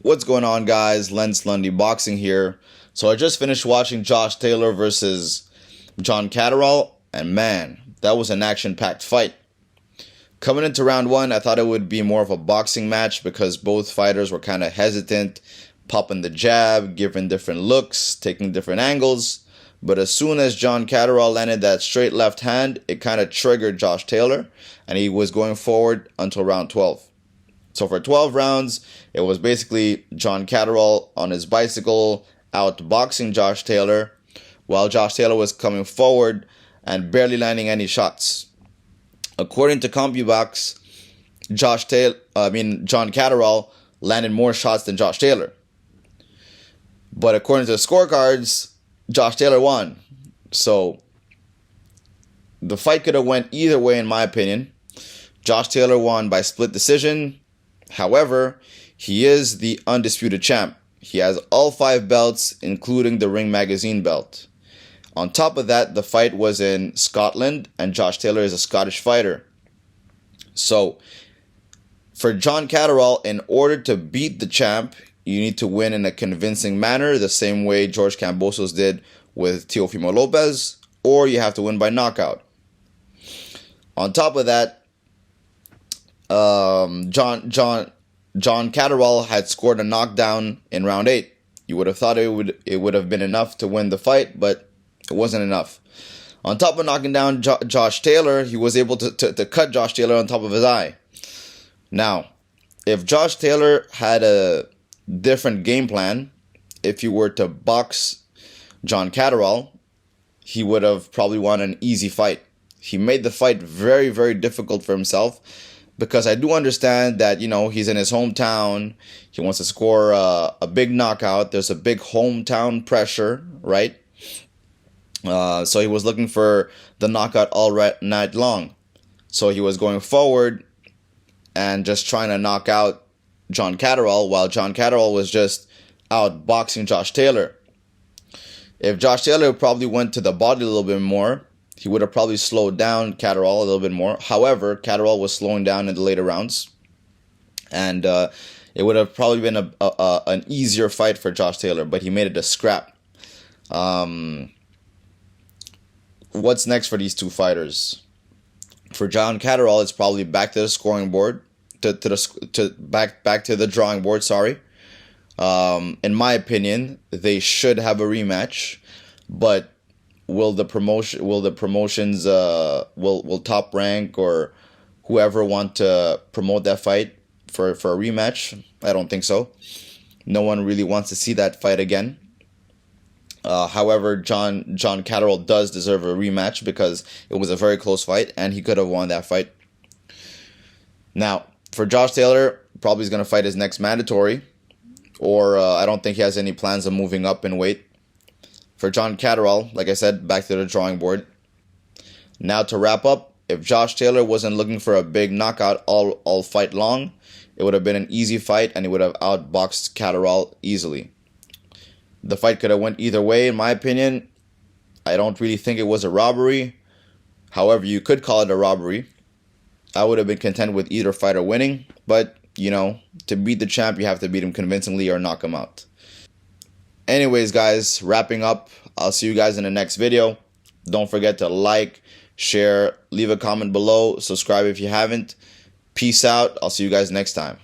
What's going on, guys? Lentz, Lundy boxing here. So I just finished watching Josh Taylor versus Jack Catterral, and man, that was an action-packed fight. Coming into round one, I thought it would be more of a boxing match because both fighters were kind of hesitant, popping the jab, giving different looks, taking different angles. But as soon as Jack Catterral landed that straight left hand, it kind of triggered Josh Taylor, and he was going forward until round 12. So for 12 rounds, it was basically Jack Catterral on his bicycle outboxing Josh Taylor, while Josh Taylor was coming forward and barely landing any shots. According to CompuBox, Jack Catterral landed more shots than Josh Taylor. But according to the scorecards, Josh Taylor won. So the fight could have went either way, in my opinion. Josh Taylor won by split decision. However, he is the undisputed champ. He has all 5 belts, including the Ring Magazine belt. On top of that, the fight was in Scotland, and Josh Taylor is a Scottish fighter. So, for Jack Catterral, in order to beat the champ, you need to win in a convincing manner, the same way George Kambosos did with Teofimo Lopez, or you have to win by knockout. On top of that, Jack Catterral had scored a knockdown in round 8. You would have thought it would have been enough to win the fight, but it wasn't enough. On top of knocking down Josh Taylor, he was able to cut Josh Taylor on top of his eye. Now, if Josh Taylor had a different game plan, if he were to box Jack Catterral, he would have probably won an easy fight. He made the fight very, very difficult for himself, because I do understand that, he's in his hometown. He wants to score a big knockout. There's a big hometown pressure, right? So he was looking for the knockout all night long. So he was going forward and just trying to knock out Jack Catterral, while Jack Catterral was just out boxing Josh Taylor. If Josh Taylor probably went to the body a little bit more, he would have probably slowed down Catterral a little bit more. However, Catterral was slowing down in the later rounds, and it would have probably been an easier fight for Josh Taylor, but he made it a scrap. What's next for these two fighters? For Jack Catterral, it's probably back to the scoring board, back to the drawing board. Sorry. In my opinion, they should have a rematch, but will promotions will Top Rank or whoever want to promote that fight for a rematch? I don't think so. No one really wants to see that fight again. However, Jack Catterral does deserve a rematch because it was a very close fight and he could have won that fight. Now, for Josh Taylor, probably is going to fight his next mandatory, or I don't think he has any plans of moving up in weight. For Jack Catterral, like I said, back to the drawing board. Now to wrap up, if Josh Taylor wasn't looking for a big knockout all fight long, it would have been an easy fight and he would have outboxed Catterral easily. The fight could have went either way, in my opinion. I don't really think it was a robbery. However, you could call it a robbery. I would have been content with either fighter winning, but, to beat the champ, you have to beat him convincingly or knock him out. Anyways, guys, wrapping up. I'll see you guys in the next video. Don't forget to like, share, leave a comment below, subscribe if you haven't. Peace out. I'll see you guys next time.